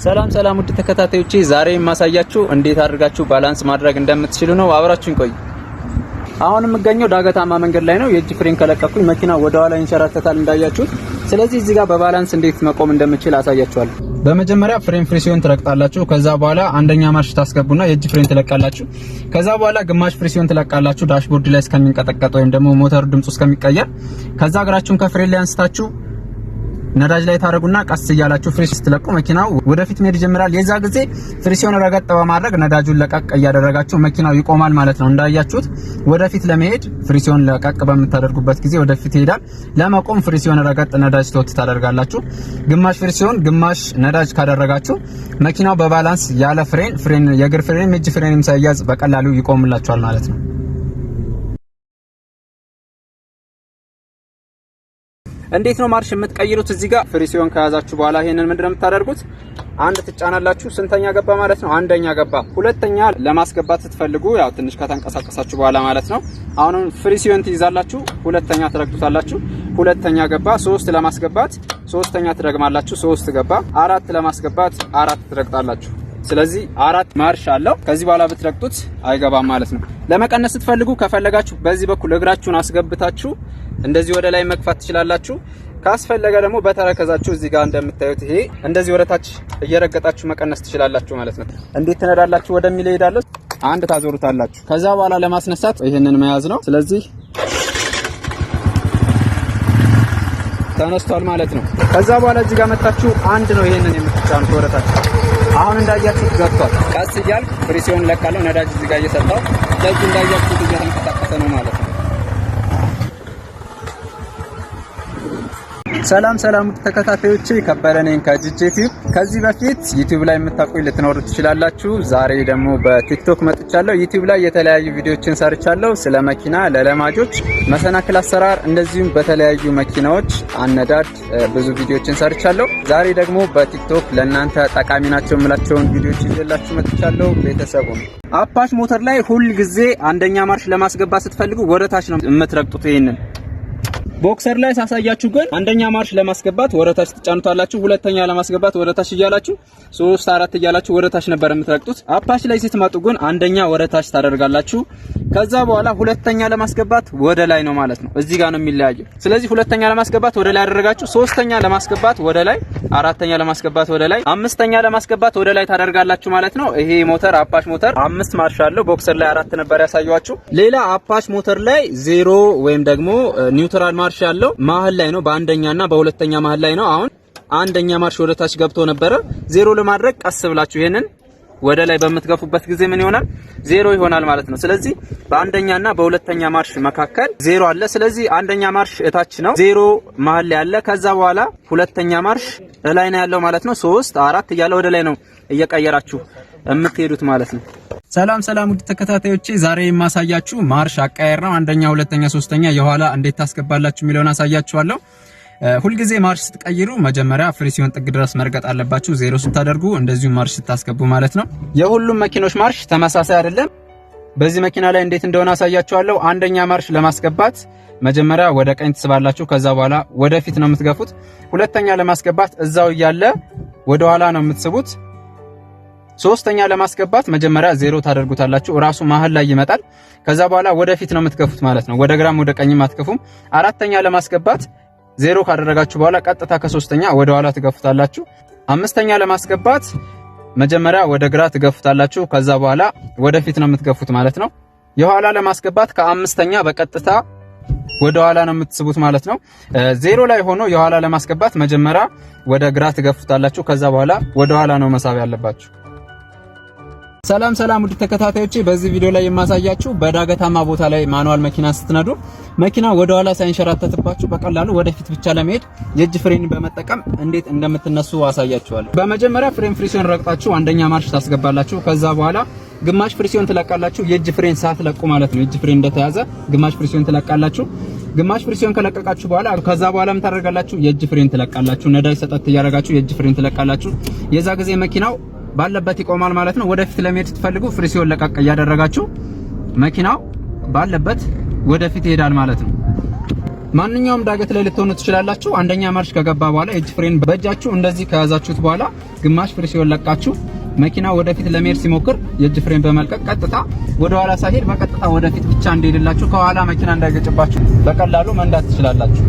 ሰላም ውድ ተከታታዮቼ ዛሬ የማሳያችሁ እንዴት አድርጋችሁ ባላንስ ማድረግ እንደምትችሉ ነው። አብራችሁን ቆዩ። አሁን የምገኘው ዳገታማ መንገድ ላይ ነው። የእጅ ፍሬን ከለቀኩኝ መኪና ወደ ኋላ ይንሸራተታል እንዳያችሁት። ስለዚህ እዚህ ጋር በባላንስ እንዴት መቆም እንደምችል አሳያችኋለሁ። በመጀመሪያ ፍሬን ፍሪሲዮን ትረግጣላችሁ። ከዛ በኋላ አንደኛ ማርሽ ታስገቡና የእጅ ፍሬን ትለቃላችሁ። ከዛ በኋላ ግማሽ ፍሪሲዮን ትለቃላችሁ ዳሽቦርድ ላይ እስከሚንቀጠቀጥ ወይም ደግሞ ሞተር ድምጹ እስከሚቀየር። ከዛ እግራችሁን ከፍሬን ላይ አንስታችሁ ነዳጅ ላይ ታረጉና ቀስ እያላችሁ ፍሪስ ስትለቁ መኪናው ወደፊት መሄድ ይጀምራል። የዛ ጊዜ ፍሪሲዮን ረገጥ በማድረግ ነዳጁን ለቀቅ እያደረጋችሁ መኪናው ይቆማል ማለት ነው። እንዳያችሁት ወደፊት ለመሄድ ፍሪሲዮን ለቀቅ በምታደርጉበት ጊዜ ወደፊት ይሄዳል። ለመቆም ፍሪሲዮን ረገጥ ነዳጅ ተወት ታደርጋላችሁ። ግማሽ ፍሪሲዮን ግማሽ ነዳጅ ካደረጋችሁ መኪናው በባላንስ ያለ ፍሬን የእግር ፍሬንም የእጅ ፍሬንም ሳይያዝ በቀላሉ ይቆምላችኋል ማለት ነው። እንዴት ነው ማርሽ የምትቀይሩት? እዚህ ጋር ፍሪሲዮን ከያዛችሁ በኋላ ይሄንን ምንድነው የምታደርጉት? አንድ ትጫናላችሁ። ስንተኛ ገባ ማለት ነው? አንደኛ ገባ። ሁለተኛ ለማስገባት ስትፈልጉ ያው ትንሽ ከተንቀሳቀሳችሁ በኋላ ማለት ነው። አሁንም ፍሪሲዮን ትይዛላችሁ፣ ሁለተኛ ትረግጡታላችሁ። ሁለተኛ ገባ። ሶስት ለማስገባት ሶስተኛ ትደግማላችሁ፣ ሶስት ገባ። አራት ለማስገባት አራት ትረግጣላችሁ። ስለዚህ አራት ማርሽ አለው። ከዚህ በኋላ ብትረግጡት አይገባም ማለት ነው። ለመቀነስ ስትፈልጉ ከፈለጋችሁ በዚህ በኩል እግራችሁን አስገብታችሁ እንደዚህ ወደ ላይ መግፋት ትችላላችሁ። ካስፈለገ ደግሞ በተረከዛችሁ እዚህ ጋር እንደምታዩት ይሄ እንደዚህ ወደታች እየረገጣችሁ መቀነስ ትችላላችሁ ማለት ነው። እንዴት ትነዳላችሁ ወደሚለው ሄዳለሁ። አንድ ታዞሩታላችሁ። ከዛ በኋላ ለማስነሳት ይሄንን መያዝ ነው። ስለዚህ ተነስቷል ማለት ነው። ከዛ በኋላ እዚህ ጋር መጣችሁ አንድ ነው ይሄንን የምትጫኑት ወደታች። አሁን እንዳያችሁት ገብቷል። ቀስ እያል ፍሪሲዮን ለቃለሁ። ነዳጅ እዚህ ጋር እየሰጣው ስለዚህ እንዳያችሁት እየተንቀሳቀሰ ነው ማለት ነው። ሰላም ተከታታዮቼ ከበረ ነኝ ከጂጄቲዩብ። ከዚህ በፊት ዩቲዩብ ላይ የምታውቁኝ ልትኖሩ ትችላላችሁ። ዛሬ ደግሞ በቲክቶክ መጥቻለሁ። ዩቲዩብ ላይ የተለያዩ ቪዲዮዎችን ሰርቻለሁ። ስለ መኪና ለለማጆች መሰናክል አሰራር፣ እንደዚሁም በተለያዩ መኪናዎች አነዳድ ብዙ ቪዲዮዎችን ሰርቻለሁ። ዛሬ ደግሞ በቲክቶክ ለእናንተ ጠቃሚ ናቸው የምላቸውን ቪዲዮዎች ይዤላችሁ መጥቻለሁ። ቤተሰቡ አፓች ሞተር ላይ ሁል ጊዜ አንደኛ ማርሽ ለማስገባት ስትፈልጉ ወደታች ነው የምትረግጡት። ይሄንን ቦክሰር ላይ ሳሳያችሁ ግን አንደኛ ማርሽ ለማስገባት ወደታች ትጫኑታላችሁ። ሁለተኛ ለማስገባት ወደታች እያላችሁ 3 4 እያላችሁ ወደታች ነበር የምትረግጡት። አፓች ላይ ስትመጡ ግን አንደኛ ወደታች ታደርጋላችሁ። ከዛ በኋላ ሁለተኛ ለማስገባት ወደ ላይ ነው ማለት ነው። እዚህ ጋር ነው የሚለያየው። ስለዚህ ሁለተኛ ለማስገባት ወደ ላይ አደረጋችሁ፣ ሶስተኛ ለማስገባት ወደ ላይ፣ አራተኛ ለማስገባት ወደ ላይ፣ አምስተኛ ለማስገባት ወደ ላይ ታደርጋላችሁ ማለት ነው። ይሄ ሞተር አፓች ሞተር 5 ማርሽ አለው። ቦክሰር ላይ 4 ነበር ያሳየኋችሁ። ሌላ አፓች ሞተር ላይ 0 ወይም ደግሞ ኒውትራል ማርሽ ያለው መሀል ላይ ነው። በአንደኛና በሁለተኛ መሀል ላይ ነው። አሁን አንደኛ ማርሽ ወደታች ገብቶ ነበረ። 0 ለማድረግ ቀስ ብላችሁ ይሄንን ወደ ላይ በምትገፉበት ጊዜ ምን ይሆናል? 0 ይሆናል ማለት ነው። ስለዚህ በአንደኛና በሁለተኛ ማርሽ መካከል 0 አለ። ስለዚህ አንደኛ ማርሽ እታች ነው፣ 0 መሀል ላይ አለ። ከዛ በኋላ ሁለተኛ ማርሽ ላይ ነው ያለው ማለት ነው። 3 4 እያለ ወደ ላይ ነው እየቀየራችሁ የምትሄዱት ማለት ነው። ሰላም ውድ ተከታታዮቼ ዛሬ የማሳያችሁ ማርሽ አቀያየር ነው። አንደኛ፣ ሁለተኛ፣ ሶስተኛ የኋላ እንዴት ታስገባላችሁ የሚለውን አሳያችኋለሁ። ሁልጊዜ ማርሽ ስትቀይሩ መጀመሪያ ፍሪሲዮን ጥግ ድረስ መርገጥ አለባችሁ፣ 0 ስታደርጉ እንደዚሁ ማርሽ ስታስገቡ ማለት ነው። የሁሉም መኪኖች ማርሽ ተመሳሳይ አይደለም። በዚህ መኪና ላይ እንዴት እንደሆነ አሳያችኋለሁ። አንደኛ ማርሽ ለማስገባት መጀመሪያ ወደ ቀኝ ትስባላችሁ፣ ከዛ በኋላ ወደፊት ነው የምትገፉት። ሁለተኛ ለማስገባት እዛው እያለ ወደ ኋላ ነው የምትስቡት። ሶስተኛ ለማስገባት መጀመሪያ 0 ታደርጉታላችሁ፣ ራሱ መሀል ላይ ይመጣል። ከዛ በኋላ ወደፊት ነው የምትገፉት ማለት ነው። ወደ ግራም ወደ ቀኝም አትገፉም። አራተኛ ለማስገባት 0 ካደረጋችሁ በኋላ ቀጥታ ከሶስተኛ ወደ ኋላ ትገፉታላችሁ። አምስተኛ ለማስገባት መጀመሪያ ወደ ግራ ትገፉታላችሁ፣ ከዛ በኋላ ወደፊት ነው የምትገፉት ማለት ነው። የኋላ ለማስገባት ከአምስተኛ በቀጥታ ወደ ኋላ ነው የምትስቡት ማለት ነው። 0 ላይ ሆኖ የኋላ ለማስገባት መጀመሪያ ወደ ግራ ትገፉታላችሁ፣ ከዛ በኋላ ወደ ኋላ ነው መሳብ ያለባችሁ። ሰላም ውድ ተከታታዮቼ በዚህ ቪዲዮ ላይ የማሳያችሁ በዳገታማ ቦታ ላይ ማኑዋል መኪና ስትነዱ መኪና ወደ ኋላ ሳይንሸራተትባችሁ በቀላሉ ወደፊት ብቻ ለመሄድ የእጅ ፍሬን በመጠቀም እንዴት እንደምትነሱ አሳያችኋለሁ። በመጀመሪያ ፍሪሲዮን ረግጣችሁ አንደኛ ማርሽ ታስገባላችሁ። ከዛ በኋላ ግማሽ ፍሪሲዮን ትለቃላችሁ። የእጅ ፍሬን ሳትለቁ ማለት ነው። የእጅ ፍሬን እንደተያዘ ግማሽ ፍሪሲዮን ትለቃላችሁ። ግማሽ ፍሪሲዮን ከለቀቃችሁ በኋላ ከዛ በኋላ ምን ታደርጋላችሁ? የእጅ ፍሬን ትለቃላችሁ። ነዳጅ ሰጠት እያደረጋችሁ የእጅ ፍሬን ትለቃላችሁ። የዛ ጊዜ መኪናው ባለበት ይቆማል ማለት ነው። ወደፊት ለመሄድ ስትፈልጉ ፍሪሲዮን ለቀቅ እያደረጋችሁ መኪናው ባለበት ወደፊት ይሄዳል ማለት ነው። ማንኛውም ዳገት ላይ ልትሆኑ ትችላላችሁ። አንደኛ ማርሽ ከገባ በኋላ ኤጅ ፍሬን በእጃችሁ እንደዚህ ከያዛችሁት በኋላ ግማሽ ፍሪሲዮን ለቃችሁ መኪናው ወደፊት ለመሄድ ሲሞክር የእጅ ፍሬን በመልቀቅ ቀጥታ ወደ ኋላ ሳይሄድ በቀጥታ ወደፊት ብቻ እንዲሄድላችሁ ከኋላ መኪና እንዳይገጭባችሁ በቀላሉ መንዳት ትችላላችሁ።